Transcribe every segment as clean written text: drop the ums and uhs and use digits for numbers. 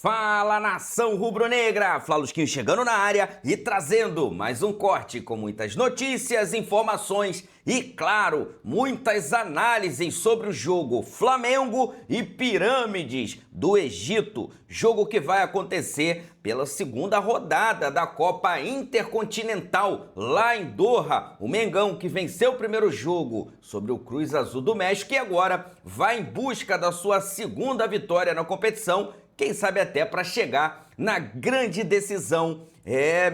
Fala, nação rubro-negra! Flalusquinho chegando na área e trazendo mais um corte com muitas notícias, informações e, claro, muitas análises sobre o jogo Flamengo e Pirâmides do Egito. Jogo que vai acontecer pela segunda rodada da Copa Intercontinental lá em Doha. O Mengão, que venceu o primeiro jogo sobre o Cruz Azul do México e agora vai em busca da sua segunda vitória na competição, quem sabe até para chegar na grande decisão.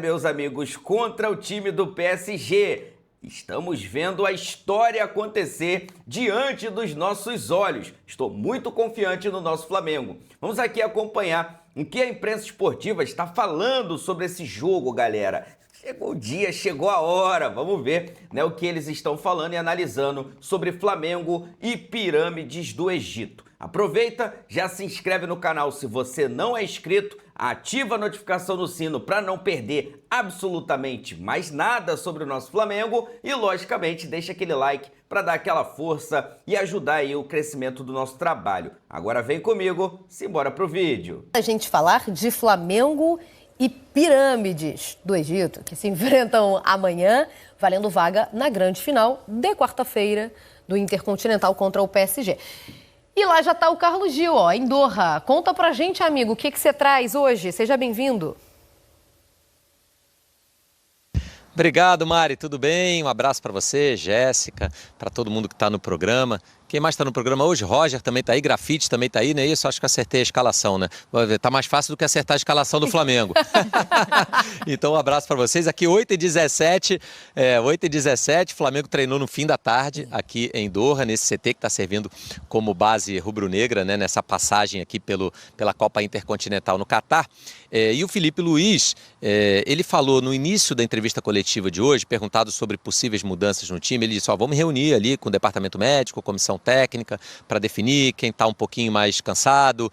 Meus amigos, contra o time do PSG. Estamos vendo a história acontecer diante dos nossos olhos. Estou muito confiante no nosso Flamengo. Vamos aqui acompanhar o que a imprensa esportiva está falando sobre esse jogo, galera. Chegou o dia, chegou a hora. Vamos ver, o que eles estão falando e analisando sobre Flamengo e Pirâmides do Egito. Aproveita, já se inscreve no canal se você não é inscrito, ativa a notificação no sino para não perder absolutamente mais nada sobre o nosso Flamengo e, logicamente, deixa aquele like para dar aquela força e ajudar aí o crescimento do nosso trabalho. Agora vem comigo, simbora pro vídeo. A gente falar de Flamengo e Pirâmides do Egito, que se enfrentam amanhã, valendo vaga na grande final de quarta-feira do Intercontinental contra o PSG. E lá já está o Carlos Gil, em Doha. Conta pra gente, amigo, o que você traz hoje? Seja bem-vindo. Obrigado, Mari. Tudo bem? Um abraço para você, Jéssica, para todo mundo que está no programa. Quem mais está no programa hoje? Roger também está aí, Grafite também está aí, não é isso? Acho que acertei a escalação, né? Tá mais fácil do que acertar a escalação do Flamengo. Então, um abraço para vocês. Aqui 8h17, 8h17, Flamengo treinou no fim da tarde aqui em Doha, nesse CT que está servindo como base rubro-negra, né? Nessa passagem aqui pela Copa Intercontinental no Catar. E o Felipe Luiz, ele falou no início da entrevista coletiva de hoje, perguntado sobre possíveis mudanças no time, ele disse, vamos reunir ali com o departamento médico, comissão técnica, para definir quem está um pouquinho mais cansado,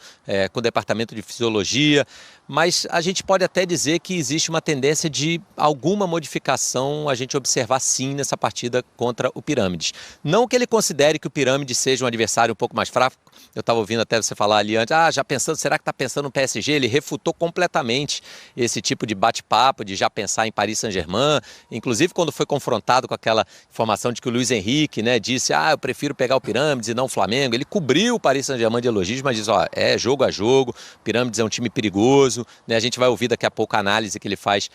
com o departamento de fisiologia, mas a gente pode até dizer que existe uma tendência de alguma modificação a gente observar sim nessa partida contra o Pirâmides. Não que ele considere que o Pirâmides seja um adversário um pouco mais fraco, eu estava ouvindo até você falar ali antes, já pensando, será que está pensando no PSG? Ele refutou completamente esse tipo de bate-papo, de já pensar em Paris Saint-Germain, inclusive quando foi confrontado com aquela informação de que o Luiz Henrique, disse, eu prefiro pegar o Pirâmides e não o Flamengo, ele cobriu o Paris Saint-Germain de elogios, mas diz, é jogo a jogo, o Pirâmides é um time perigoso, a gente vai ouvir daqui a pouco a análise que ele faz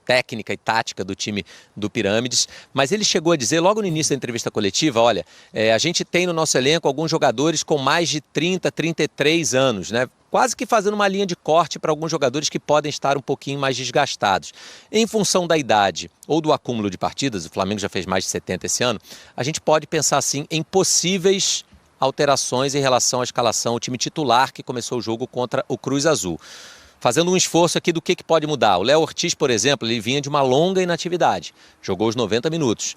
técnica e tática do time do Pirâmides, mas ele chegou a dizer logo no início da entrevista coletiva, olha, a gente tem no nosso elenco alguns jogadores com mais de 30, 33 anos, quase que fazendo uma linha de corte para alguns jogadores que podem estar um pouquinho mais desgastados. Em função da idade ou do acúmulo de partidas, o Flamengo já fez mais de 70 esse ano, a gente pode pensar assim em possíveis alterações em relação à escalação, o time titular que começou o jogo contra o Cruz Azul. Fazendo um esforço aqui do que pode mudar. O Léo Ortiz, por exemplo, ele vinha de uma longa inatividade, jogou os 90 minutos.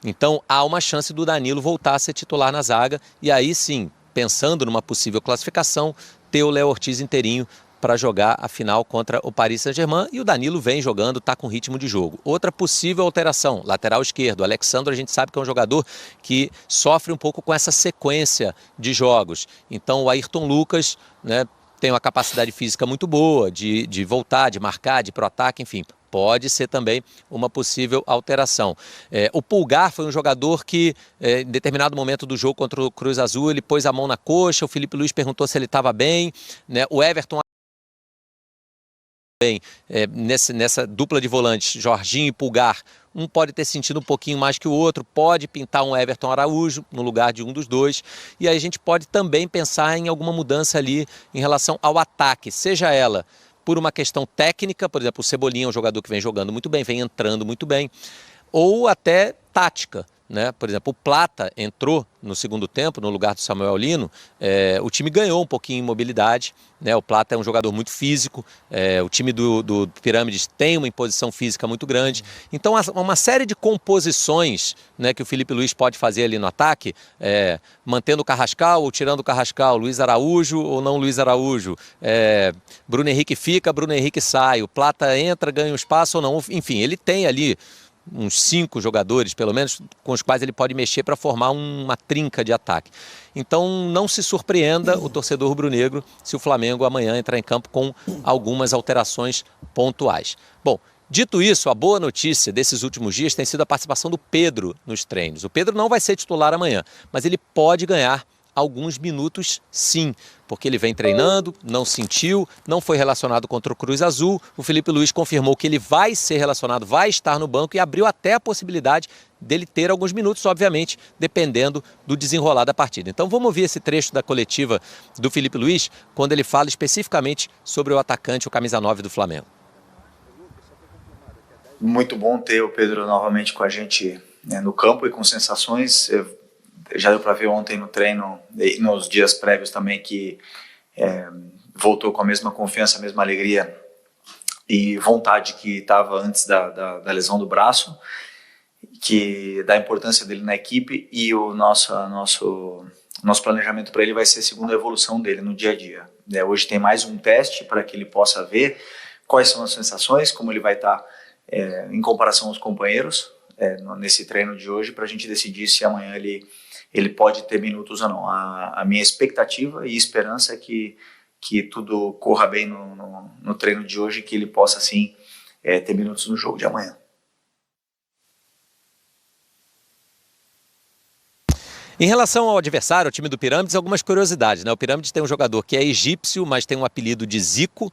Então há uma chance do Danilo voltar a ser titular na zaga e aí sim, pensando numa possível classificação, ter o Léo Ortiz inteirinho para jogar a final contra o Paris Saint-Germain e o Danilo vem jogando, está com ritmo de jogo. Outra possível alteração, lateral esquerdo. O Alexandre a gente sabe que é um jogador que sofre um pouco com essa sequência de jogos. Então o Ayrton Lucas, tem uma capacidade física muito boa de voltar, de marcar, de ir pro ataque, enfim, pode ser também uma possível alteração. O Pulgar foi um jogador que, em determinado momento do jogo contra o Cruz Azul, ele pôs a mão na coxa, o Felipe Luiz perguntou se ele estava bem, o Everton bem, nessa dupla de volantes, Jorginho e Pulgar, um pode ter sentido um pouquinho mais que o outro, pode pintar um Everton Araújo no lugar de um dos dois, e aí a gente pode também pensar em alguma mudança ali em relação ao ataque, seja ela por uma questão técnica, por exemplo, o Cebolinha é um jogador que vem jogando muito bem, vem entrando muito bem, ou até tática. Por exemplo, o Plata entrou no segundo tempo no lugar do Samuel Lino, o time ganhou um pouquinho em mobilidade, o Plata é um jogador muito físico, o time do Pirâmides tem uma imposição física muito grande, então há uma série de composições que o Felipe Luiz pode fazer ali no ataque, mantendo o Carrascal ou tirando o Carrascal, Luiz Araújo ou não Luiz Araújo, Bruno Henrique fica, Bruno Henrique sai, o Plata entra, ganha um espaço ou não, enfim, ele tem ali uns 5 jogadores, pelo menos, com os quais ele pode mexer para formar uma trinca de ataque. Então, não se surpreenda o torcedor rubro-negro se o Flamengo amanhã entrar em campo com algumas alterações pontuais. Bom, dito isso, a boa notícia desses últimos dias tem sido a participação do Pedro nos treinos. O Pedro não vai ser titular amanhã, mas ele pode ganhar alguns minutos sim, porque ele vem treinando, não sentiu, não foi relacionado contra o Cruz Azul. O Felipe Luiz confirmou que ele vai ser relacionado, vai estar no banco e abriu até a possibilidade dele ter alguns minutos, obviamente, dependendo do desenrolar da partida. Então vamos ouvir esse trecho da coletiva do Felipe Luiz, quando ele fala especificamente sobre o atacante, o camisa 9 do Flamengo. Muito bom ter o Pedro novamente com a gente no campo e com sensações. Já deu para ver ontem no treino e nos dias prévios também que voltou com a mesma confiança, a mesma alegria e vontade que estava antes da lesão do braço, que da importância dele na equipe, e o nosso planejamento para ele vai ser segundo a evolução dele no dia a dia. Hoje tem mais um teste para que ele possa ver quais são as sensações, como ele vai estar em comparação aos companheiros nesse treino de hoje, para a gente decidir se amanhã ele pode ter minutos ou não. A minha expectativa e esperança é que tudo corra bem no treino de hoje, que ele possa, sim, ter minutos no jogo de amanhã. Em relação ao adversário, o time do Pirâmides, algumas curiosidades, né? O Pirâmides tem um jogador que é egípcio, mas tem um apelido de Zico,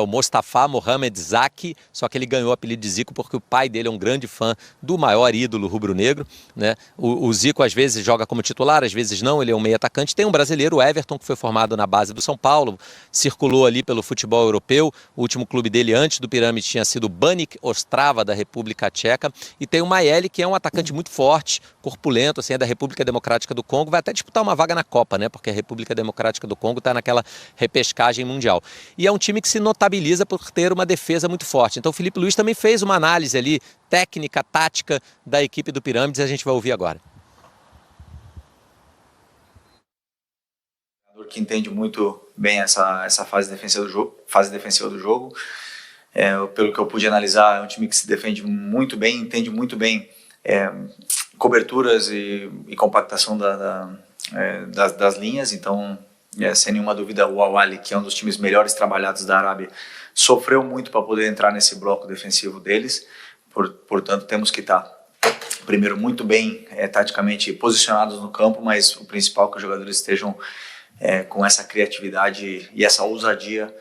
o Mostafa Mohamed Zaki, só que ele ganhou o apelido de Zico porque o pai dele é um grande fã do maior ídolo rubro-negro, né? O Zico às vezes joga como titular, às vezes não, ele é um meio atacante. Tem um brasileiro, o Everton, que foi formado na base do São Paulo, circulou ali pelo futebol europeu. O último clube dele antes do Pirâmides tinha sido o Baník Ostrava, da República Tcheca. E tem o Maeli, que é um atacante muito forte, corpulento, assim, é da República Democrática do Congo, vai até disputar uma vaga na Copa, né? Porque a República Democrática do Congo está naquela repescagem mundial. E é um time que se notabiliza por ter uma defesa muito forte. Então o Felipe Luiz também fez uma análise ali, técnica, tática da equipe do Pirâmides, e a gente vai ouvir agora. Que entende muito bem essa fase defensiva do jogo. Pelo que eu pude analisar, é um time que se defende muito bem, entende muito bem coberturas e compactação das linhas. Então, sem nenhuma dúvida, o Al-Ahly, que é um dos times melhores trabalhados da Arábia, sofreu muito para poder entrar nesse bloco defensivo deles. Portanto, temos que estar, primeiro, muito bem taticamente posicionados no campo, mas o principal é que os jogadores estejam com essa criatividade e essa ousadia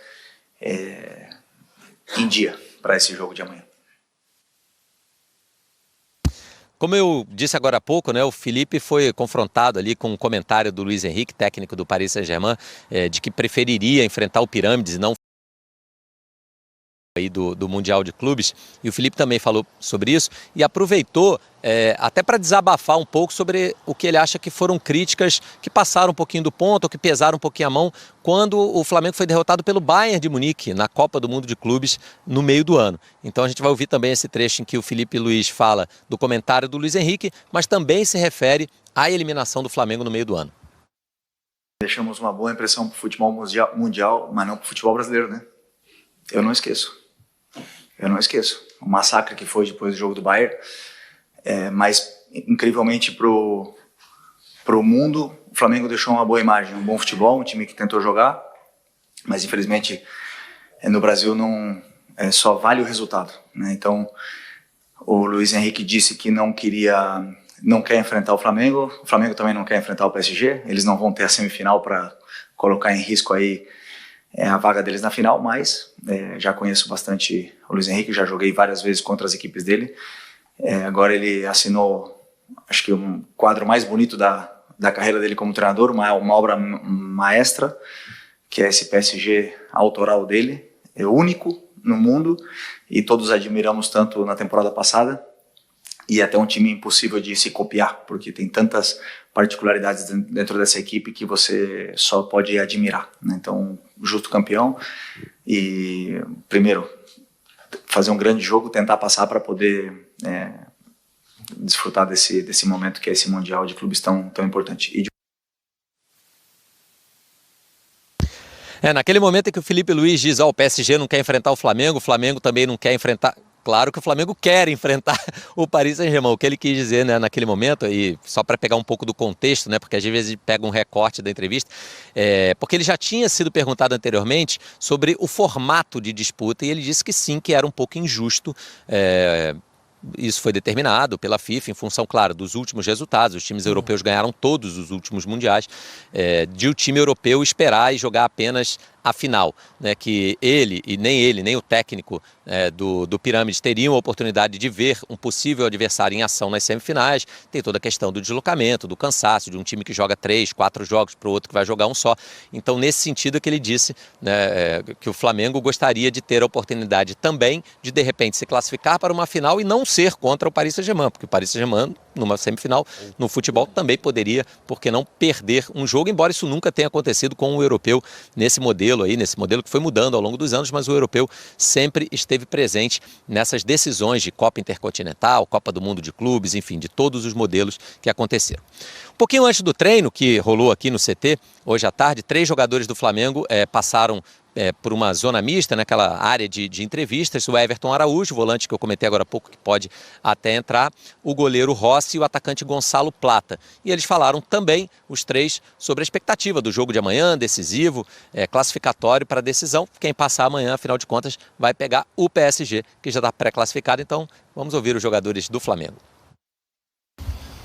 em dia para esse jogo de amanhã. Como eu disse agora há pouco, né, o Felipe foi confrontado ali com um comentário do Luiz Henrique, técnico do Paris Saint-Germain, de que preferiria enfrentar o Pirâmides e não aí do Mundial de Clubes, e o Felipe também falou sobre isso e aproveitou até para desabafar um pouco sobre o que ele acha que foram críticas que passaram um pouquinho do ponto, ou que pesaram um pouquinho a mão, quando o Flamengo foi derrotado pelo Bayern de Munique na Copa do Mundo de Clubes no meio do ano. Então a gente vai ouvir também esse trecho em que o Felipe Luiz fala do comentário do Luiz Henrique, mas também se refere à eliminação do Flamengo no meio do ano. Deixamos uma boa impressão para o futebol mundial, mas não para o futebol brasileiro, né? Eu não esqueço. O massacre que foi depois do jogo do Bayern, mas incrivelmente pro mundo, o Flamengo deixou uma boa imagem, um bom futebol, um time que tentou jogar, mas infelizmente no Brasil não só vale o resultado, né? Então o Luiz Henrique disse que não quer enfrentar o Flamengo também não quer enfrentar o PSG, eles não vão ter a semifinal para colocar em risco aí a vaga deles na final, mas já conheço bastante o Luiz Henrique, já joguei várias vezes contra as equipes dele. Agora ele assinou, acho que um quadro mais bonito da carreira dele como treinador, uma obra maestra, que é esse PSG autoral dele, é único no mundo, e todos admiramos tanto na temporada passada, e até um time impossível de se copiar, porque tem tantas particularidades dentro dessa equipe que você só pode admirar, né? Então, justo campeão, e primeiro fazer um grande jogo, tentar passar para poder desfrutar desse momento que é esse Mundial de Clubes tão importante. Naquele momento em que o Felipe Luiz diz, o PSG não quer enfrentar o Flamengo também não quer enfrentar... claro que o Flamengo quer enfrentar o Paris Saint-Germain. O que ele quis dizer, né, naquele momento, e só para pegar um pouco do contexto, né, porque às vezes pega um recorte da entrevista, porque ele já tinha sido perguntado anteriormente sobre o formato de disputa e ele disse que sim, que era um pouco injusto. Isso foi determinado pela FIFA em função, claro, dos últimos resultados. Os times europeus ganharam todos os últimos mundiais, de o time europeu esperar e jogar apenas a final, né, que ele, nem o técnico do Pirâmides teriam a oportunidade de ver um possível adversário em ação nas semifinais. Tem toda a questão do deslocamento, do cansaço, de um time que joga 3, 4 jogos para o outro que vai jogar um só. Então, nesse sentido é que ele disse, né, que o Flamengo gostaria de ter a oportunidade também de repente, se classificar para uma final e não ser contra o Paris Saint-Germain, porque o Paris Saint-Germain, numa semifinal, no futebol, também poderia, porque não perder um jogo, embora isso nunca tenha acontecido com o europeu nesse modelo que foi mudando ao longo dos anos, mas o europeu sempre esteve presente nessas decisões de Copa Intercontinental, Copa do Mundo de Clubes, enfim, de todos os modelos que aconteceram. Um pouquinho antes do treino, que rolou aqui no CT, hoje à tarde, 3 jogadores do Flamengo passaram por uma zona mista, naquela área de entrevistas. O Everton Araújo, volante que eu comentei agora há pouco, que pode até entrar, o goleiro Rossi e o atacante Gonçalo Plata. E eles falaram também, os 3, sobre a expectativa do jogo de amanhã, decisivo, classificatório para a decisão. Quem passar amanhã, afinal de contas, vai pegar o PSG, que já está pré-classificado. Então, vamos ouvir os jogadores do Flamengo.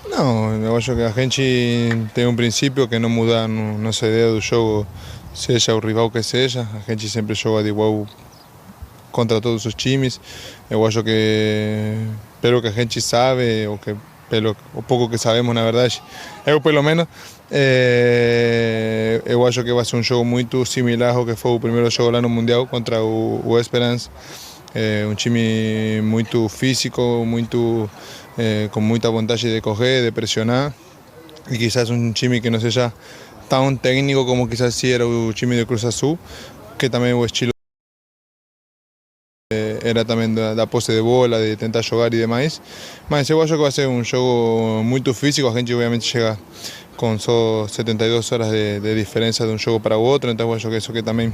Não, eu acho que a gente tem um princípio que não muda nossa ideia do jogo, seja o rival que seja. A gente sempre joga de igual contra todos os times. Eu acho que, pelo que a gente sabe, o pouco que sabemos, na verdade, eu pelo menos, eu acho que vai ser um jogo muito similar ao que foi o primeiro jogo lá no Mundial contra o Esperance. Um time muito físico, com muita vontade de correr, de pressionar, e quizás um time que não seja tão técnico como quizás sí era o time do Cruz Azul, que também o estilo era também da posse de bola, de tentar jogar e demais. Mas eu acho que vai ser um jogo muito físico. A gente obviamente chega com só 72 horas de diferença de um jogo para o outro, então eu acho que isso que também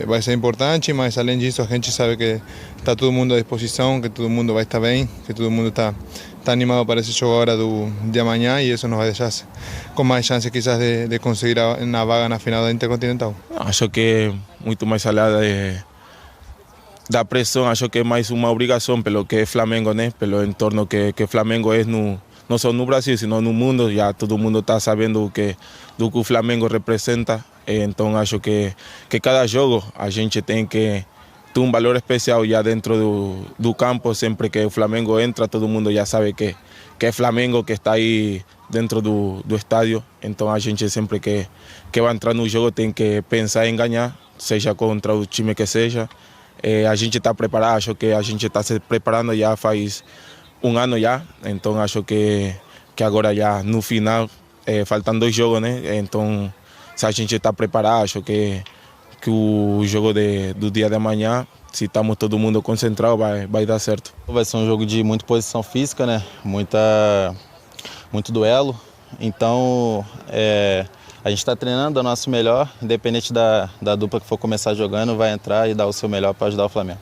vai ser importante. Mas além disso, a gente sabe que está todo mundo à disposição, que todo mundo vai estar bem, que todo mundo está animado para esse jogo agora de amanhã, e isso nos vai deixar com mais chance quizás de conseguir uma vaga na final da Intercontinental. Acho que muito mais além da pressão, acho que é mais uma obrigação pelo que é Flamengo, né? Pelo entorno que Flamengo é não só no Brasil, sino no mundo. Já todo mundo está sabendo do que o Flamengo representa. Então acho que cada jogo a gente tem que ter um valor especial já dentro do campo. Sempre que o Flamengo entra, todo mundo já sabe que é Flamengo que está aí dentro do estádio. Então a gente sempre que vai entrar no jogo tem que pensar em ganhar, seja contra o time que seja. A gente está preparado, acho que a gente está se preparando já faz um ano já, então acho que agora já no final, faltam 2 jogos, né? Então, se a gente está preparado, acho que o jogo do dia de amanhã, se estamos todo mundo concentrado, vai dar certo. Vai ser um jogo de muita posição física, né? Muito duelo, então a gente está treinando o nosso melhor, independente da dupla que for começar jogando, vai entrar e dar o seu melhor para ajudar o Flamengo.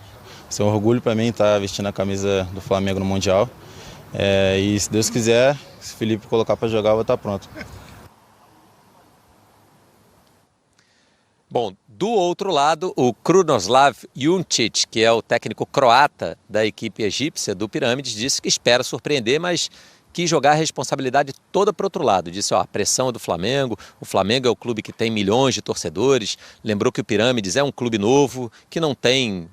Isso é um orgulho para mim estar vestindo a camisa do Flamengo no Mundial. E se Deus quiser, se o Felipe colocar para jogar, eu vou estar pronto. Bom, do outro lado, o Krunoslav Juncic, que é o técnico croata da equipe egípcia do Pirâmides, disse que espera surpreender, mas quis jogar a responsabilidade toda para o outro lado. Disse, a pressão é do Flamengo, o Flamengo é o clube que tem milhões de torcedores, lembrou que o Pirâmides é um clube novo, que não tem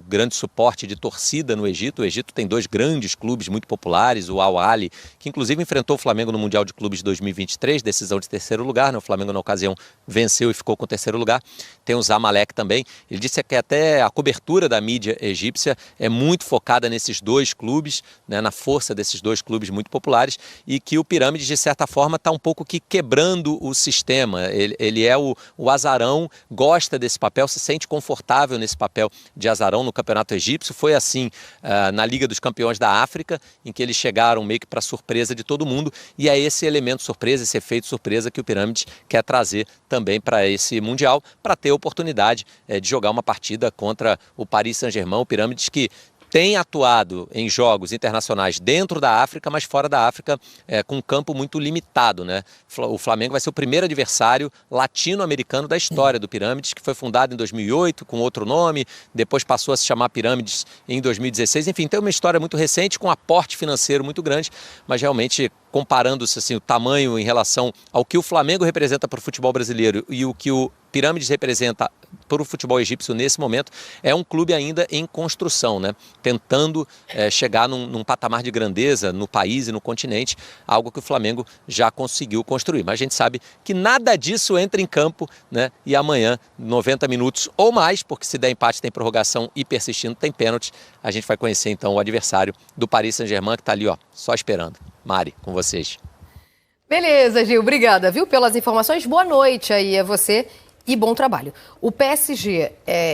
grande suporte de torcida no Egito. O Egito tem 2 grandes clubes muito populares, o Al Ahly, que inclusive enfrentou o Flamengo no Mundial de Clubes de 2023, decisão de 3º lugar, né? O Flamengo na ocasião venceu e ficou com o 3º lugar. Tem o Zamalek também. Ele disse que até a cobertura da mídia egípcia é muito focada nesses 2 clubes, né? Na força desses 2 clubes muito populares. populares e que o Pirâmides, de certa forma, está um pouco que quebrando o sistema. Ele é o azarão, gosta desse papel, se sente confortável nesse papel de azarão no Campeonato Egípcio. Foi assim na Liga dos Campeões da África, em que eles chegaram meio que para surpresa de todo mundo, e é esse elemento surpresa, esse efeito surpresa que o Pirâmides quer trazer também para esse Mundial, para ter a oportunidade de jogar uma partida contra o Paris Saint-Germain. O Pirâmides que tem atuado em jogos internacionais dentro da África, mas fora da África com um campo muito limitado, né? O Flamengo vai ser o primeiro adversário latino-americano da história do Pirâmides, que foi fundado em 2008 com outro nome, depois passou a se chamar Pirâmides em 2016. Enfim, tem uma história muito recente, com um aporte financeiro muito grande, mas realmente comparando-se assim, o tamanho em relação ao que o Flamengo representa para o futebol brasileiro e o que o Pirâmides representa para o futebol egípcio nesse momento, é um clube ainda em construção, né? Tentando chegar num patamar de grandeza no país e no continente, algo que o Flamengo já conseguiu construir. Mas a gente sabe que nada disso entra em campo, né? E amanhã, 90 minutos ou mais, porque se der empate tem prorrogação e persistindo tem pênalti, a gente vai conhecer então o adversário do Paris Saint-Germain, que está ali, ó, só esperando. Mari, com vocês. Beleza, Gil, obrigada, viu, pelas informações. Boa noite aí a você e bom trabalho. O PSG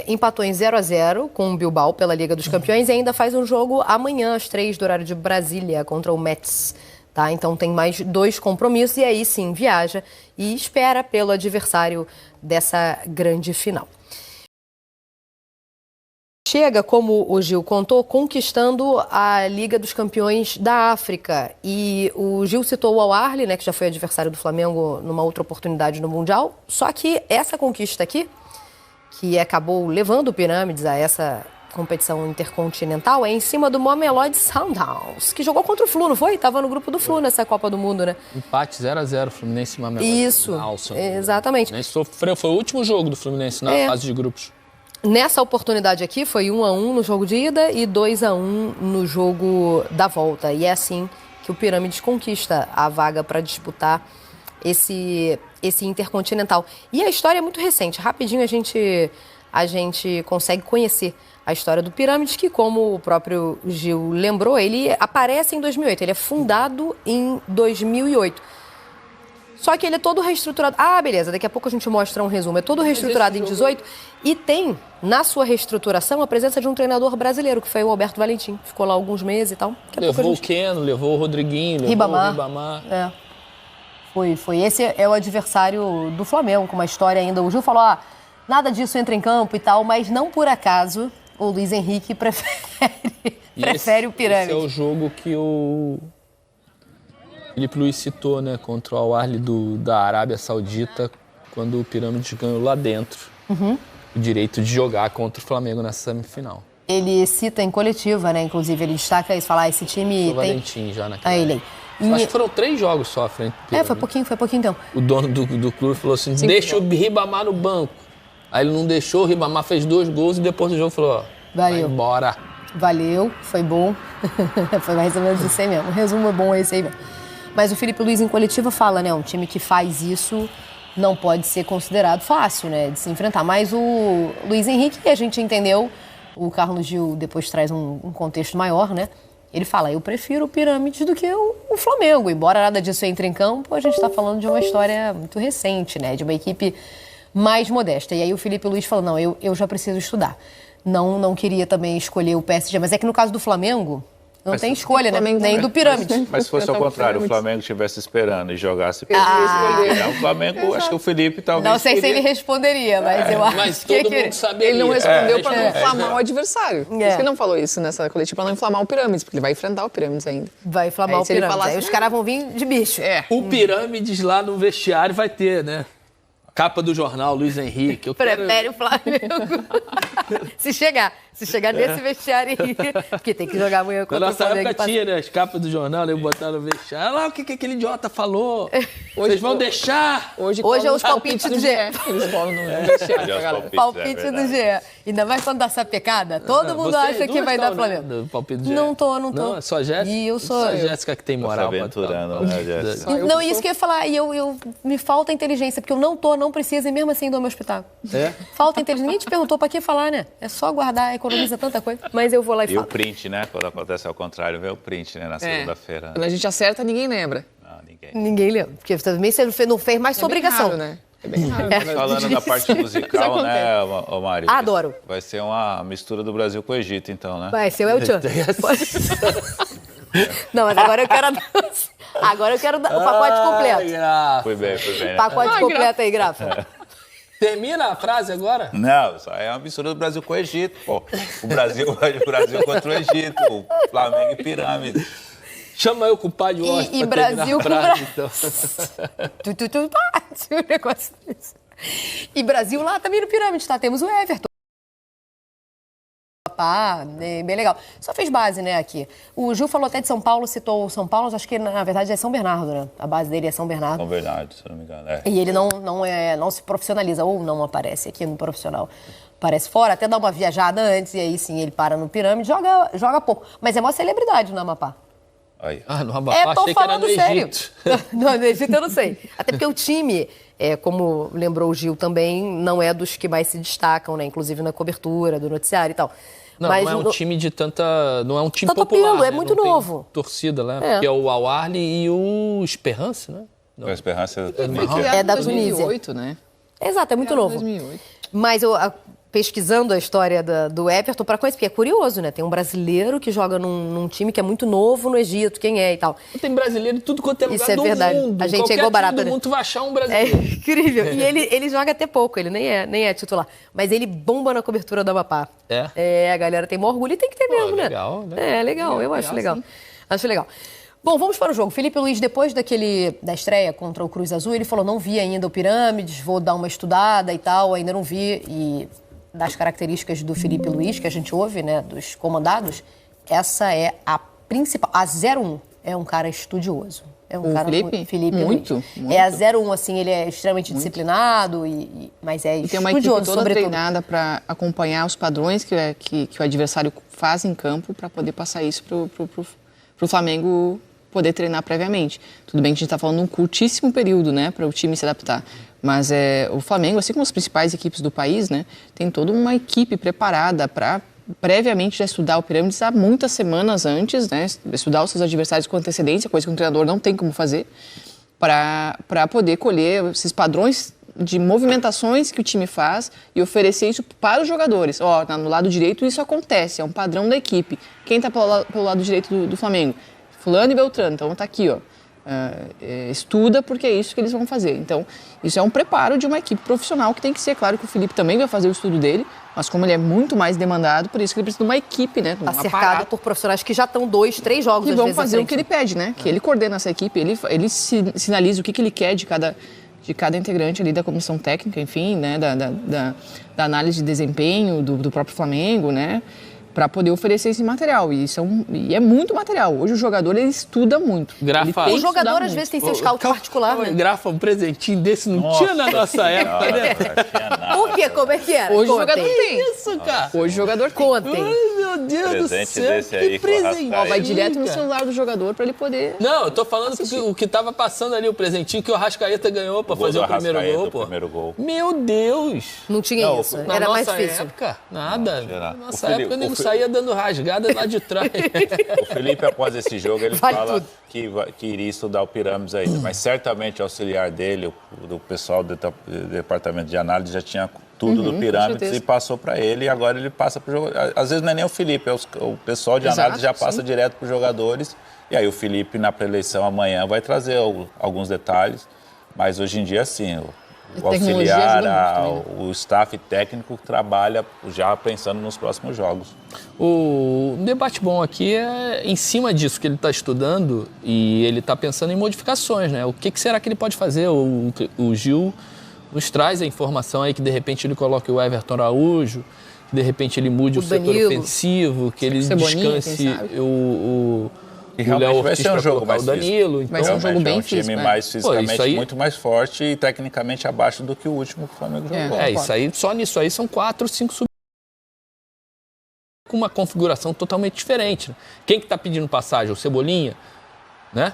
empatou em 0-0 com o Bilbao pela Liga dos Campeões e ainda faz um jogo amanhã às 3 do horário de Brasília contra o Metz. Tá? Então tem mais 2 compromissos e aí sim viaja e espera pelo adversário dessa grande final. Chega, como o Gil contou, conquistando a Liga dos Campeões da África. E o Gil citou o Al Ahly, né, que já foi adversário do Flamengo numa outra oportunidade no Mundial. Só que essa conquista aqui, que acabou levando o Pirâmides a essa competição intercontinental, é em cima do Mamelodi Sundowns, que jogou contra o Flu, não foi? Estava no grupo do Flu nessa Copa do Mundo, né? Empate 0-0, Fluminense e Mamelodi. Isso, exatamente. Foi o último jogo do Fluminense na fase de grupos. Nessa oportunidade aqui foi 1-1 no jogo de ida e 2-1 no jogo da volta. E é assim que o Pirâmides conquista a vaga para disputar esse intercontinental. E a história é muito recente. Rapidinho a gente consegue conhecer a história do Pirâmides, que, como o próprio Gil lembrou, ele aparece em 2008. Ele é fundado em 2008. Só que ele é todo reestruturado. Ah, beleza, daqui a pouco a gente mostra um resumo. É todo reestruturado em 18 e tem, na sua reestrutturação, a presença de um treinador brasileiro, que foi o Alberto Valentim. Ficou lá alguns meses e tal. Levou o Keno, levou o Rodriguinho, levou o Ribamar. Foi. Esse é o adversário do Flamengo, com uma história ainda. O Gil falou, nada disso entra em campo e tal, mas não por acaso o Luiz Henrique prefere o Pirâmides. Esse é o jogo que o Felipe Luiz citou, né, contra o Al Ahly da Arábia Saudita, quando o Pirâmides ganhou lá dentro o direito de jogar contra o Flamengo nessa semifinal. Ele cita em coletiva, né, inclusive, ele destaca isso, falar, esse time o Valentim já naquela ele. Acho que foram 3 jogos só à frente do Pirâmides. Foi pouquinho então. O dono do clube falou assim, deixa o Ribamar no banco. Aí ele não deixou, o Ribamar fez 2 gols e depois do jogo falou, vai embora. Valeu, foi bom. Foi mais ou menos isso aí mesmo. O resumo é bom esse aí mesmo. Mas o Felipe Luiz em coletiva fala, né, um time que faz isso não pode ser considerado fácil, né, de se enfrentar. Mas o Luiz Henrique, a gente entendeu, o Carlos Gil depois traz um contexto maior, né, ele fala, eu prefiro o Pirâmides do que o Flamengo. Embora nada disso entre em campo, a gente está falando de uma história muito recente, né, de uma equipe mais modesta. E aí o Felipe Luiz fala, não, eu já preciso estudar. Não queria também escolher o PSG, mas é que no caso do Flamengo... Não tem escolha, né? Nem do Pirâmide. Mas se fosse ao contrário, o Flamengo estivesse esperando e jogasse... O Flamengo, acho que o Felipe talvez... Não sei se ele responderia, mas eu acho mas todo mundo saberia. Ele não respondeu para não inflamar o adversário. Por isso que ele não falou isso nessa coletiva, para não inflamar o Pirâmides, porque ele vai enfrentar o Pirâmides ainda. Vai inflamar o Pirâmides. Aí os caras vão vir de bicho. O Pirâmides lá no vestiário vai ter, né? Capa do jornal, Luiz Henrique. Prefere o Flamengo. Se chegar nesse vestiário aí, porque tem que jogar amanhã contra o Flamengo. Na nossa época tinha, né, as capas do jornal, né, botaram no vestiário. Olha lá o que aquele idiota falou. Vocês vão deixar. Hoje é os palpites do GE. Eles falam no vestiário. Palpite do GE. Ainda mais quando dá sapecada, todo mundo acha que vai dar Flamengo. Palpite do GE. Não tô. Não, é só a Jéssica? E eu sou... Só a Jéssica que tem moral. Tá aventurando, né, Jéssica? Não, isso que eu ia falar. E eu me falta inteligência, porque eu não preciso e mesmo assim dou meu espetáculo. Falta inteligência. Ninguém te perguntou pra que falar, né? É só guardar. economiza tanta coisa. Mas eu vou lá e falo. E o print, né? Quando acontece ao contrário, vê o print, né? Na segunda-feira. Quando a gente acerta, ninguém lembra. Não, ninguém. Ninguém lembra. Porque também você não fez mais sua obrigação. Raro, né? É bem raro. Falando da parte musical, né, ô Mari? Adoro. Vai ser uma mistura do Brasil com o Egito, então, né? Vai ser o El Chan. Não, mas agora eu quero... Agora eu quero o pacote completo. Foi bem, né? Pacote completo aí, Grafa. Termina a frase agora? Não, isso aí é uma mistura do Brasil com o Egito, pô. O Brasil contra o Egito, o Flamengo e Pirâmide. Chama eu com o pai de Washington. E Brasil com Brasil. Então. Um negócio desse. E Brasil lá também no Pirâmide, tá? Temos o Everton. Bem legal. Só fez base, né, aqui. O Gil falou até de São Paulo, citou São Paulo, acho que na verdade é São Bernardo, né? A base dele é São Bernardo. São Bernardo, se não me engano. É. E ele não se profissionaliza, ou não aparece aqui no profissional. Aparece fora, até dá uma viajada antes, e aí sim ele para no Pirâmide, joga pouco. Mas é uma celebridade no Amapá. Aí. No Amapá, tô achei que era no sério. Egito. No Egito eu não sei. Até porque o time, como lembrou o Gil também, não é dos que mais se destacam, né? Inclusive na cobertura do noticiário e tal. Não, mas não é um time de tanta... Não é um time tanto popular, apelo, né? é muito não novo. Tem torcida, né? Porque é o Al-Ahly e o Esperance, né? O Esperança É da 2008, né? Exato, é muito novo. 2008. Mas pesquisando a história do Everton para conhecer, porque é curioso, né? Tem um brasileiro que joga num time que é muito novo no Egito, quem é e tal. Tem brasileiro em tudo quanto é lugar Isso é do verdade. mundo. A gente Qualquer é igual barato, time do né? mundo, tu vai achar um É brasileiro. incrível. E ele joga até pouco, ele nem é titular. Mas ele bomba na cobertura do Amapá. A galera tem maior orgulho e tem que ter mesmo, legal, né? né? Legal, eu acho legal. Sim. Acho legal. Bom, vamos para o jogo. Felipe Luiz, depois da estreia contra o Cruz Azul, ele falou, não vi ainda o Pirâmides, vou dar uma estudada e tal, ainda não vi. E das características do Felipe Luiz, que a gente ouve, né, dos comandados, essa é a principal. A 01 é um cara estudioso. É um cara Felipe muito. É a 01, assim, ele é extremamente disciplinado, mas é E tem uma estudioso, equipe toda sobretudo. treinada para acompanhar os padrões que o adversário faz em campo para poder passar isso pro Flamengo poder treinar previamente. Tudo bem que a gente está falando de um curtíssimo período, né, para o time se adaptar. Mas o Flamengo, assim como as principais equipes do país, né, tem toda uma equipe preparada para previamente já estudar o Pirâmides há muitas semanas antes, né, estudar os seus adversários com antecedência, coisa que um treinador não tem como fazer, para poder colher esses padrões de movimentações que o time faz e oferecer isso para os jogadores. No lado direito isso acontece, é um padrão da equipe. Quem está pelo lado direito do Flamengo? Fulano e Beltrano, então está aqui, estuda porque é isso que eles vão fazer. Então, isso é um preparo de uma equipe profissional que tem que ser. Claro que o Felipe também vai fazer o estudo dele, mas como ele é muito mais demandado, por isso que ele precisa de uma equipe, né? Tá cercado por profissionais que já estão 2, 3 jogos, que às vão vezes, fazer o que ele pede, né? Que ele coordena essa equipe, ele sinaliza o que ele quer de cada integrante ali da comissão técnica, enfim, né? Da análise de desempenho do próprio Flamengo, né? Para poder oferecer esse material. E é muito material. Hoje o jogador, ele estuda muito. O jogador, às vezes, tem seu scout particular, né? Grafa, um presentinho desse não tinha na nossa época, né? Por quê? Como é que era? Hoje o jogador tem. Isso, cara. Hoje o jogador tem. Contem. Ai, meu Deus do Presente céu, desse aí que com o Arrascaeta. presente. Vai direto no celular do jogador para ele poder... Não, eu tô falando o que tava passando ali, o presentinho que o Arrascaeta ganhou para fazer o primeiro gol, pô. Meu Deus. Não tinha isso. Na Era mais nossa difícil. Época, nada. Na nossa época, o nego saía dando rasgada lá de trás. O Felipe, após esse jogo, ele fala que iria estudar o Pirâmides ainda, mas certamente o auxiliar dele, do pessoal do departamento de análise, já tinha tudo do Pirâmides e passou para ele, e agora ele passa para o jogador. Às vezes não é nem o Felipe, o pessoal de análise já passa direto para os jogadores, e aí o Felipe, na pré-eleição amanhã, vai trazer alguns detalhes, mas hoje em dia, sim, o auxiliar, o staff técnico trabalha já pensando nos próximos jogos. O debate bom aqui é em cima disso que ele está estudando e ele está pensando em modificações, né? O que será que ele pode fazer? O Gil nos traz a informação aí que de repente ele coloque o Everton Araújo, que de repente ele mude o setor ofensivo, que ele descanse o Léo vai ser um jogo mais Danilo. Então, vai ser um jogo bem físico. É um time mais fisicamente muito mais forte e tecnicamente abaixo do que o último que o Flamengo jogou. Isso aí, só nisso aí são 4, 5 sub com uma configuração totalmente diferente. Né? Quem que tá pedindo passagem? O Cebolinha? Né?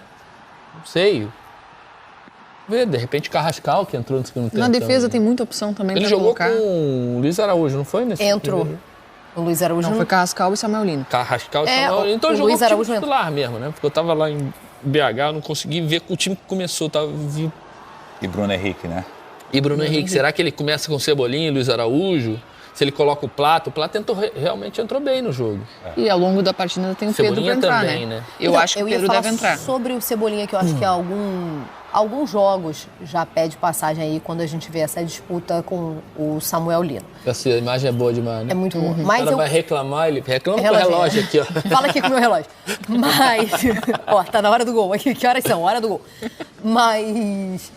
Não sei. De repente o Carrascal, que entrou no segundo tempo. Na defesa tem muita opção também. Ele jogou com o Luiz Araújo, não foi? Entrou. O Luiz Araújo não, foi Carrascal e Samuel Lino. Carrascal e Samuel Lino. Então o jogou Luiz o time Araújo titular mesmo, né? Porque eu tava lá em BH, não consegui ver o time que começou. E Bruno Henrique, né? E Bruno Henrique, será que ele começa com Cebolinha e Luiz Araújo? Se ele coloca o Plato realmente entrou bem no jogo. E ao longo da partida tem o Pedro pra entrar, também, né? Eu acho que o Pedro deve entrar. Sobre o Cebolinha, que eu acho que alguns jogos já pede passagem aí quando a gente vê essa disputa com o Samuel Lino. Essa imagem é boa demais, né? É muito boa. Mas o cara vai reclamar, ele reclama com o relógio aqui, ó. Fala aqui com o meu relógio. Mas, ó, tá na hora do gol. Que horas são? Hora do gol. Mas,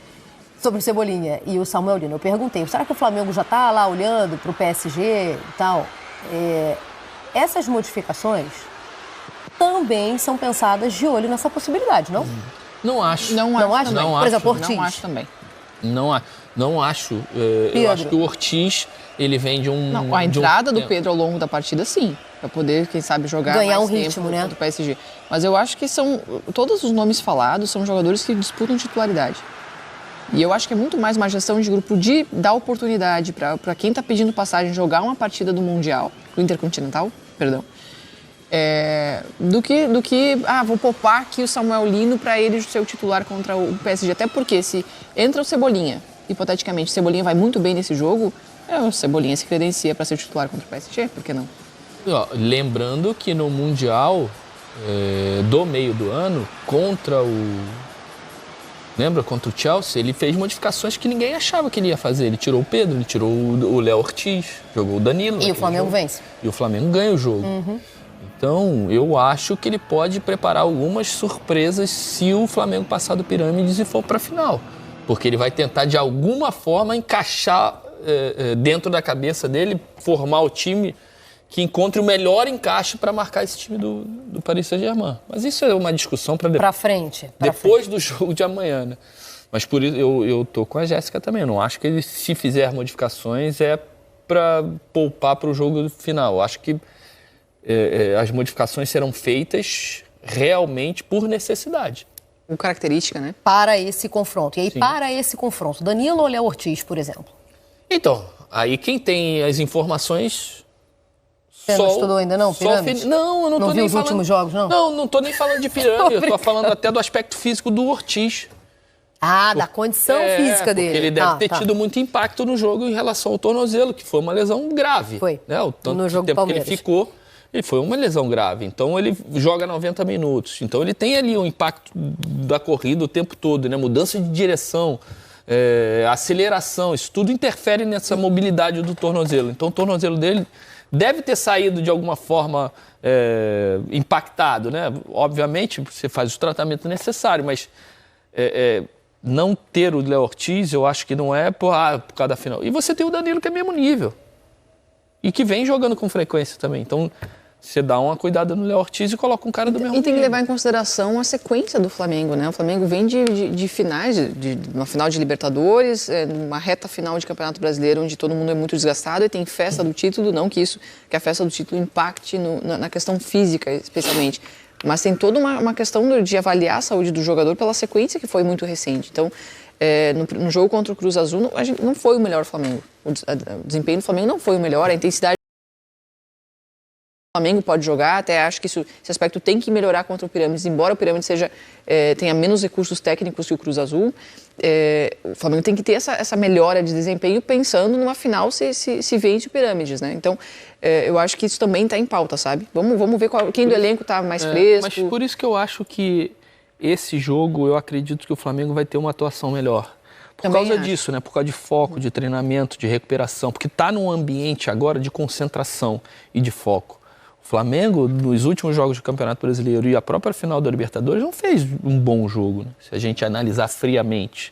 sobre o Cebolinha e o Samuel Lino, eu perguntei, será que o Flamengo já tá lá olhando pro PSG e tal? Essas modificações também são pensadas de olho nessa possibilidade, não? Não acho. Não acho. Por exemplo, Ortiz. Não acho também. Não acho. Eu acho que o Ortiz, ele vem de um... Não, a entrada do Pedro ao longo da partida, sim. Para poder, quem sabe, jogar ganhar mais um ritmo, né? contra o PSG. Mas eu acho que todos os nomes falados são jogadores que disputam titularidade. E eu acho que é muito mais uma gestão de grupo de dar oportunidade para quem está pedindo passagem jogar uma partida do Mundial, do Intercontinental, perdão, do que vou poupar aqui o Samuel Lino para ele ser o titular contra o PSG. Até porque se entra o Cebolinha, hipoteticamente, o Cebolinha vai muito bem nesse jogo, o Cebolinha se credencia para ser o titular contra o PSG, por que não? Lembrando que no Mundial do meio do ano, contra o Chelsea, ele fez modificações que ninguém achava que ele ia fazer. Ele tirou o Pedro, ele tirou o Léo Ortiz, jogou o Danilo. E o Flamengo vence. E o Flamengo ganha o jogo. Então, eu acho que ele pode preparar algumas surpresas se o Flamengo passar do Pirâmides e for para a final. Porque ele vai tentar, de alguma forma, encaixar dentro da cabeça dele, formar o time que encontre o melhor encaixe para marcar esse time do Paris Saint-Germain. Mas isso é uma discussão para Para frente. Depois do jogo de amanhã, né? Mas por isso eu tô com a Jéssica também. Eu não acho que ele, se fizer modificações, é para poupar para o jogo final. Eu acho que as modificações serão feitas realmente por necessidade. Com característica, né? Para esse confronto. E aí, Sim. para esse confronto, Danilo ou Léo Ortiz, por exemplo? Então, aí quem tem as informações... Você não estudou ainda não, Pirâmide? Não, eu não tô nem viu os falando... últimos jogos, não? Não tô nem falando de Pirâmide, eu tô falando até do aspecto físico do Ortiz. Da condição física dele. Porque ele deve ter tido muito impacto no jogo em relação ao tornozelo, que foi uma lesão grave. Foi. Né? O tanto no jogo de tempo que Palmeiras. ele ficou, ele foi uma lesão grave. Então ele joga 90 minutos. Então ele tem ali o impacto da corrida o tempo todo, né? Mudança de direção, aceleração, isso tudo interfere nessa mobilidade do tornozelo. Então o tornozelo dele deve ter saído de alguma forma impactado, né? Obviamente você faz o tratamento necessário, mas não ter o Léo Ortiz, eu acho que não é por causa da final. E você tem o Danilo, que é mesmo nível. E que vem jogando com frequência também. Então, você dá uma cuidada no Léo Ortiz e coloca um cara do mesmo nível. E tem que levar em consideração a sequência do Flamengo, né? O Flamengo vem de finais, uma final de Libertadores, uma reta final de Campeonato Brasileiro, onde todo mundo é muito desgastado, e tem festa do título, não que a festa do título impacte na questão física, especialmente. Mas tem toda uma questão de avaliar a saúde do jogador pela sequência que foi muito recente. Então, no jogo contra o Cruz Azul, não foi o melhor Flamengo. O desempenho do Flamengo não foi o melhor, a intensidade o Flamengo pode jogar, até acho que esse aspecto tem que melhorar contra o Pirâmides, embora o Pirâmides tenha menos recursos técnicos que o Cruz Azul, o Flamengo tem que ter essa melhora de desempenho pensando numa final se vence o Pirâmides, né? Então, eu acho que isso também está em pauta, sabe? Vamos ver quem do elenco está mais fresco. Mas por isso que eu acho que esse jogo, eu acredito que o Flamengo vai ter uma atuação melhor. Por causa disso, né? Por causa de foco, de treinamento, de recuperação, porque está num ambiente agora de concentração e de foco. O Flamengo, nos últimos jogos do Campeonato Brasileiro e a própria final da Libertadores, não fez um bom jogo, né? Se a gente analisar friamente.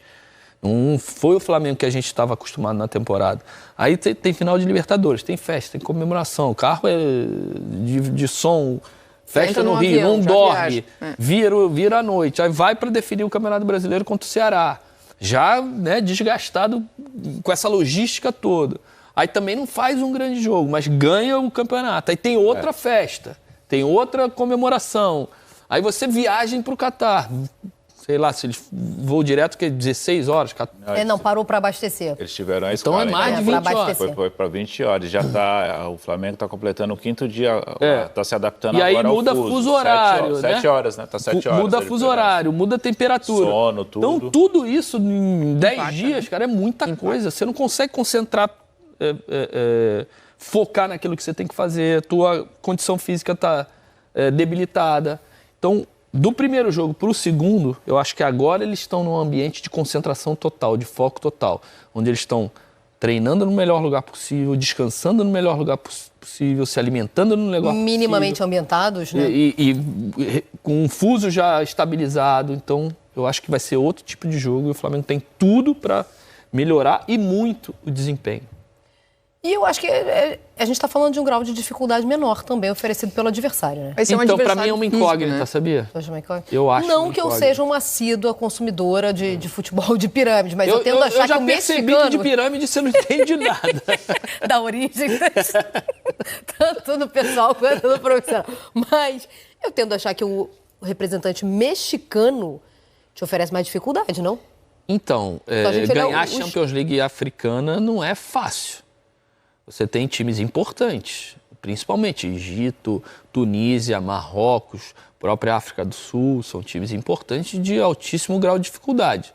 Não foi o Flamengo que a gente estava acostumado na temporada. Aí tem final de Libertadores, tem festa, tem comemoração, o carro é de som, festa no Rio, não dorme, vira à noite. Aí vai para definir o Campeonato Brasileiro contra o Ceará. Já, né, desgastado com essa logística toda. Aí também não faz um grande jogo, mas ganha o campeonato. Aí tem outra festa, tem outra comemoração. Aí você viaja para o Catar, sei lá, se eles voam direto, que é 16 horas. Não, parou para abastecer. Eles tiveram a Então escala. é mais de 20 horas. Foi para 20 horas. Já o Flamengo está completando o 5º dia, está se adaptando e agora aí muda fuso horário, 7 horas, né? Tá 7 horas. Muda fuso horário, muda a temperatura. Sono, tudo. Então tudo isso em 10 dias, cara, é muita coisa. Você não consegue concentrar, focar naquilo que você tem que fazer. Tua condição física está debilitada. Então, do primeiro jogo para o segundo, eu acho que agora eles estão num ambiente de concentração total, de foco total, onde eles estão treinando no melhor lugar possível, descansando no melhor lugar possível, se alimentando no melhor minimamente possível, ambientados, né? E com um fuso já estabilizado. Então, eu acho que vai ser outro tipo de jogo e o Flamengo tem tudo para melhorar e muito o desempenho. E eu acho que a gente está falando de um grau de dificuldade menor também oferecido pelo adversário, né? Então, para mim é uma incógnita, né? Sabia? Eu acho. Não que eu seja uma assídua consumidora de futebol de pirâmide, mas eu tendo a achar que o mexicano... Eu já percebi que de pirâmide você não entende nada. Da origem, tanto no pessoal quanto no profissional. Mas eu tendo a achar que o representante mexicano te oferece mais dificuldade, não? Então, ganhar a Champions League africana não é fácil. Você tem times importantes, principalmente Egito, Tunísia, Marrocos, própria África do Sul, são times importantes de altíssimo grau de dificuldade.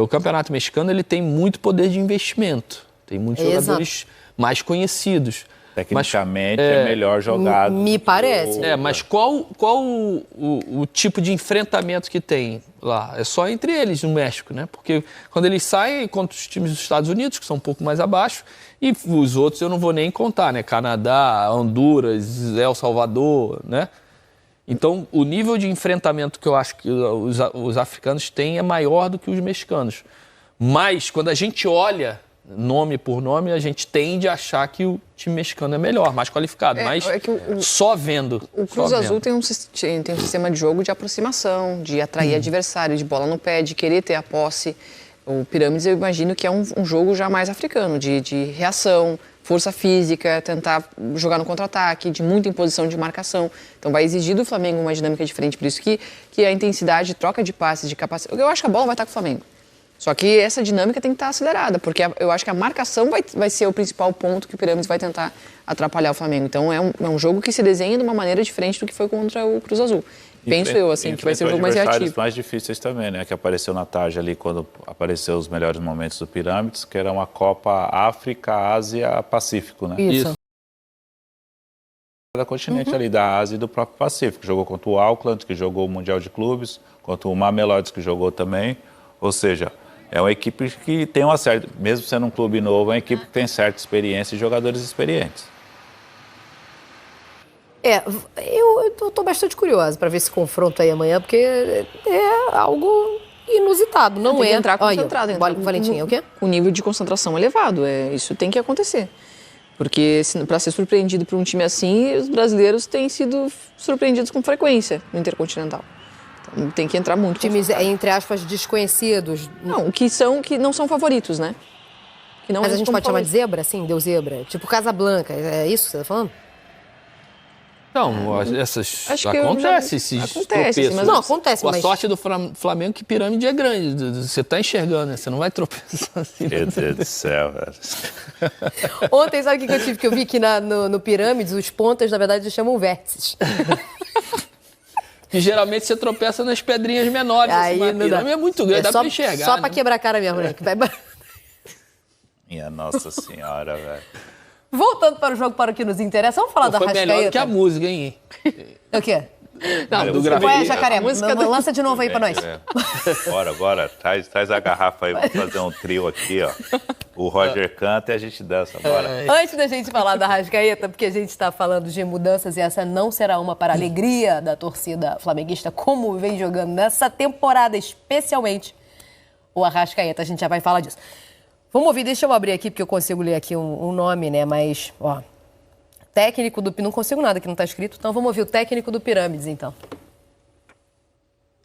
O Campeonato Mexicano ele tem muito poder de investimento, tem muitos jogadores mais conhecidos. Tecnicamente é melhor jogado. Me parece. Mas qual o tipo de enfrentamento que tem lá? É só entre eles no México, né? Porque quando eles saem contra os times dos Estados Unidos, que são um pouco mais abaixo, e os outros eu não vou nem contar, né? Canadá, Honduras, El Salvador, né? Então, o nível de enfrentamento que eu acho que os africanos têm é maior do que os mexicanos. Mas, quando a gente olha nome por nome, a gente tende a achar que o time mexicano é melhor, mais qualificado, mas só vendo. O Cruz Azul tem um sistema de jogo de aproximação, de atrair adversário, de bola no pé, de querer ter a posse. O Pirâmides, eu imagino que é um jogo já mais africano, de reação, força física, tentar jogar no contra-ataque, de muita imposição de marcação. Então vai exigir do Flamengo uma dinâmica diferente, por isso que a intensidade, troca de passes, de capacidade... Eu acho que a bola vai estar com o Flamengo. Só que essa dinâmica tem que estar acelerada, porque eu acho que a marcação vai ser o principal ponto que o Pirâmides vai tentar atrapalhar o Flamengo. Então é um jogo que se desenha de uma maneira diferente do que foi contra o Cruz Azul. Penso eu, assim, que vai ser um jogo mais reativo. Mais difíceis também, né? Que apareceu na tarde ali, quando apareceu os melhores momentos do Pirâmides, que era uma Copa África, Ásia, Pacífico, né? Isso. Da continente ali, da Ásia e do próprio Pacífico. Jogou contra o Auckland, que jogou o Mundial de Clubes, contra o Mamelodi, que jogou também. Ou seja, é uma equipe que tem uma certa, mesmo sendo um clube novo, é uma equipe que tem certa experiência e jogadores experientes. Eu estou bastante curiosa para ver esse confronto aí amanhã, porque é algo inusitado, não tem é? Que entrar concentrado. Valentim, é o quê? Com nível de concentração elevado, isso tem que acontecer. Porque para ser surpreendido por um time assim, os brasileiros têm sido surpreendidos com frequência no Intercontinental. Então, tem que entrar muito. Times, entre aspas, desconhecidos. Não, que não são favoritos, né? Mas a gente pode chamar de zebra, assim? Deu zebra? Tipo Casablanca, é isso que você está falando? Não, essas acontece, esses tropeços. Mas não, acontece, mas... A sorte do Flamengo é que Pirâmide é grande. Você está enxergando, né? Você não vai tropeçar assim. Meu Deus do céu, velho. Ontem, sabe o que eu tive? Que eu vi que no Pirâmides, os pontas, na verdade, chamam vértices. Que geralmente você tropeça nas pedrinhas menores. Aí assim, a pirâmide é muito grande, dá pra enxergar. Só pra quebrar a cara mesmo, né? Minha Nossa Senhora, velho. Voltando para o jogo, para o que nos interessa, vamos falar da Arrascaeta. Foi melhor que a música, hein? O quê? Não, do Qual é, Jacaré? Lança de novo aí para nós. Bora. Traz a garrafa aí, vamos fazer um trio aqui, ó. O Roger canta e a gente dança, bora. Antes da gente falar da Arrascaeta, porque a gente está falando de mudanças e essa não será uma para a alegria da torcida flamenguista, como vem jogando nessa temporada, especialmente o Arrascaeta. A gente já vai falar disso. Vamos ouvir, deixa eu abrir aqui, porque eu consigo ler aqui um nome, né? Mas, ó, técnico do... Não consigo nada que não está escrito, então vamos ouvir o técnico do Pirâmides, então.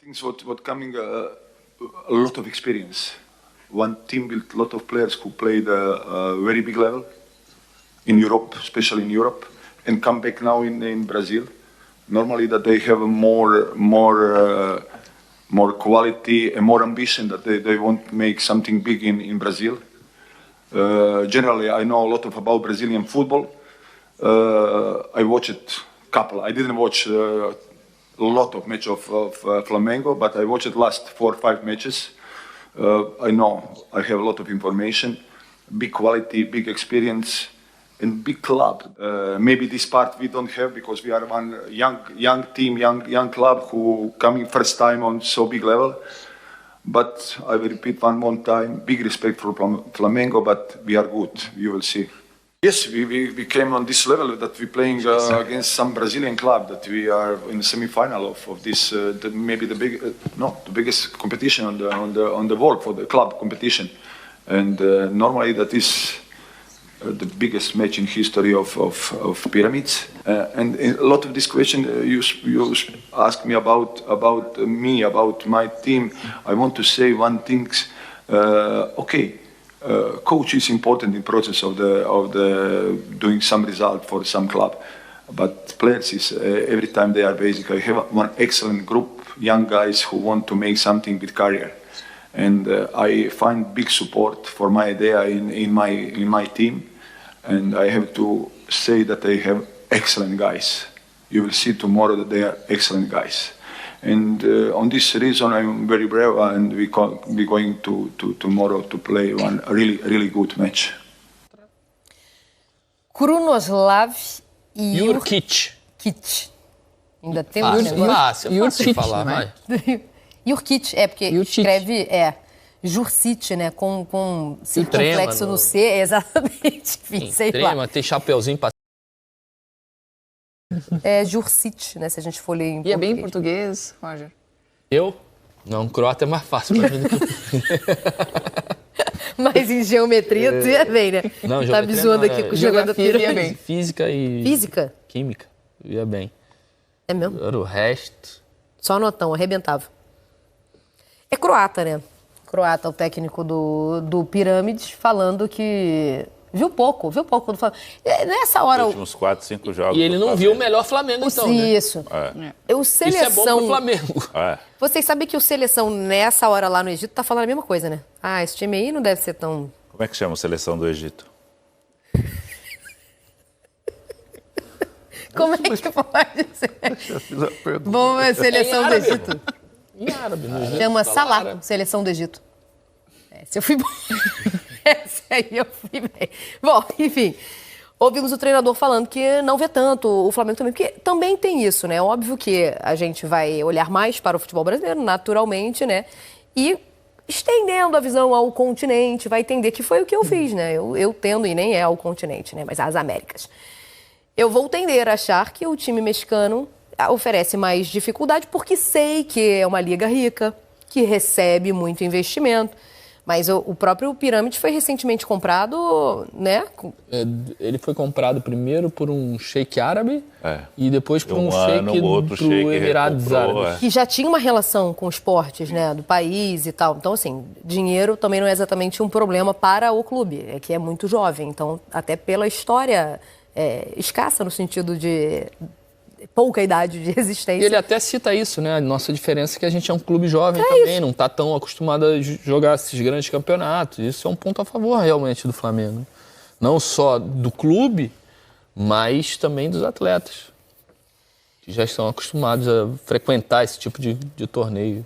Things what coming a lot of experience. One team built a lot of players who played a very big level in Europe, especially in Europe, and come back now in Brazil. Normally that they have more more quality and more ambition that they want to make something big in Brazil. Generally, I know a lot about Brazilian football. I watched a couple. I didn't watch a lot of matches of Flamengo, but I watched last 4 or 5 matches. I know I have a lot of information, big quality, big experience, and big club. Maybe this part we don't have because we are one young team, young club who coming first time on so big level. But I will repeat one more time, big respect for Flamengo, but we are good, you will see. Yes, we came on this level that we're playing against some Brazilian club, that we are in the semi-final of this, maybe the biggest competition on the world for the club competition. And normally that is the biggest match in history of Pyramids. And a lot of this question you ask me about me, about my team. I want to say one thing. Coach is important in process of the doing some result for some club, but players is every time they are basic. I have one excellent group, young guys who want to make something with career, and I find big support for my idea in my team, and I have to say that I have excellent guys. You will see tomorrow that they are excellent guys. And on this reason, I'm very brave, and we're going to tomorrow to play one really good match. Krunoslav Jurkic. Ainda tem fácil de falar, vai. Jurkic, porque escreve Jurcic, né? Com circunflexo no C, exatamente. Enfim, sei lá. Tem chapeuzinho pra... É Jurcic, né? Se a gente for ler em português. E é bem em português, Roger? Eu? Não, croata é mais fácil pra mim do que... Mas em geometria tu ia bem, né? Não, tá me zoando aqui com geografia. Ia bem. Física e... Física? Química. Ia bem. É mesmo? Era o resto... Só notão, arrebentava. É croata, né? Croata, o técnico do Pirâmides, falando que... Viu pouco do Flamengo. Nessa hora... Os últimos 4, 5 jogos. E ele não viu o melhor Flamengo, então, Isso. né? O Seleção... Isso é bom pro Flamengo. Vocês sabem que o Seleção, nessa hora lá no Egito, tá falando a mesma coisa, né? Ah, esse time aí não deve ser tão... Como é que chama a Seleção do Egito? Como é que pode ser? Bom, a Seleção do Egito. Em árabe, no Egito. Chama Salah, Seleção do Egito. Essa eu fui bom. Essa aí eu fui bem. Bom, enfim, ouvimos o treinador falando que não vê tanto o Flamengo também, porque também tem isso, né? Óbvio que a gente vai olhar mais para o futebol brasileiro, naturalmente, né? E estendendo a visão ao continente, vai entender que foi o que eu fiz, né? Eu tendo, e nem é ao continente, né? Mas às Américas. Eu vou tender a achar que o time mexicano oferece mais dificuldade, porque sei que é uma liga rica, que recebe muito investimento. Mas o próprio Pirâmide foi recentemente comprado, né? Ele foi comprado primeiro por um sheik árabe e depois por um sheik do Emirados Árabes. Que já tinha uma relação com esportes, né? Do país e tal. Então, assim, dinheiro também não é exatamente um problema para o clube. É que é muito jovem. Então, até pela história escassa no sentido de... pouca idade de existência. E ele até cita isso, né? A nossa diferença é que a gente é um clube jovem também, não está tão acostumado a jogar esses grandes campeonatos. Isso é um ponto a favor, realmente, do Flamengo. Não só do clube, mas também dos atletas, que já estão acostumados a frequentar esse tipo de torneio.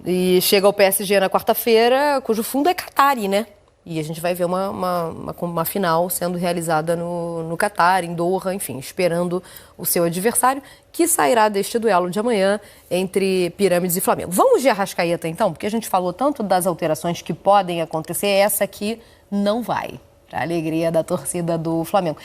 E chega ao PSG na quarta-feira, cujo fundo é Qatari, né? E a gente vai ver uma final sendo realizada no Catar, em Doha, enfim, esperando o seu adversário, que sairá deste duelo de amanhã entre Pirâmides e Flamengo. Vamos de Arrascaeta, então? Porque a gente falou tanto das alterações que podem acontecer, essa aqui não vai, para a alegria da torcida do Flamengo.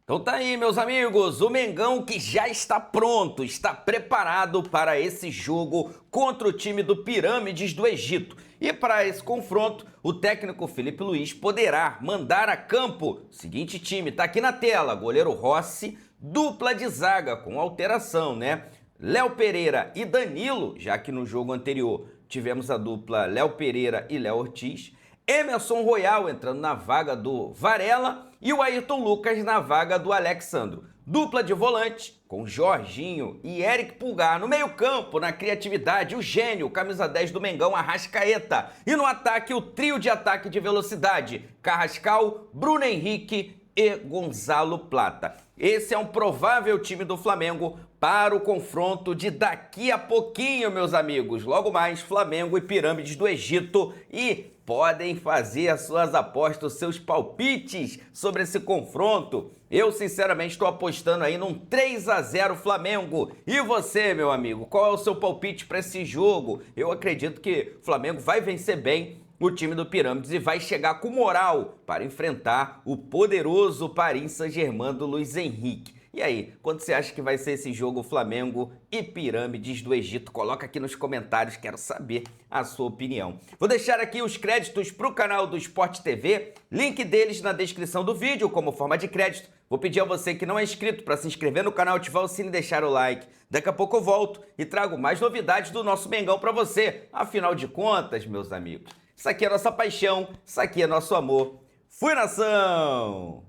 Então tá aí, meus amigos, o Mengão que já está pronto, está preparado para esse jogo contra o time do Pirâmides do Egito. E para esse confronto, o técnico Felipe Luiz poderá mandar a campo o seguinte time, tá aqui na tela, goleiro Rossi, dupla de zaga com alteração, né? Léo Pereira e Danilo, já que no jogo anterior tivemos a dupla Léo Pereira e Léo Ortiz. Emerson Royal entrando na vaga do Varela e o Ayrton Lucas na vaga do Alexandro. Dupla de volante com Jorginho e Eric Pulgar. No meio-campo, na criatividade, o gênio, camisa 10 do Mengão, Arrascaeta. E no ataque, o trio de ataque de velocidade: Carrascal, Bruno Henrique e Gonzalo Plata. Esse é um provável time do Flamengo para o confronto de daqui a pouquinho, meus amigos. Logo mais, Flamengo e Pirâmides do Egito. E podem fazer as suas apostas, os seus palpites sobre esse confronto. Eu, sinceramente, estou apostando aí num 3-0 Flamengo. E você, meu amigo, qual é o seu palpite para esse jogo? Eu acredito que o Flamengo vai vencer bem o time do Pirâmides e vai chegar com moral para enfrentar o poderoso Paris Saint-Germain do Luiz Henrique. E aí, quando você acha que vai ser esse jogo Flamengo e Pirâmides do Egito? Coloca aqui nos comentários, quero saber a sua opinião. Vou deixar aqui os créditos para o canal do Sport TV, link deles na descrição do vídeo como forma de crédito. Vou pedir a você que não é inscrito para se inscrever no canal, ativar o sino e deixar o like. Daqui a pouco eu volto e trago mais novidades do nosso Mengão para você. Afinal de contas, meus amigos, isso aqui é nossa paixão, isso aqui é nosso amor. Fui, nação!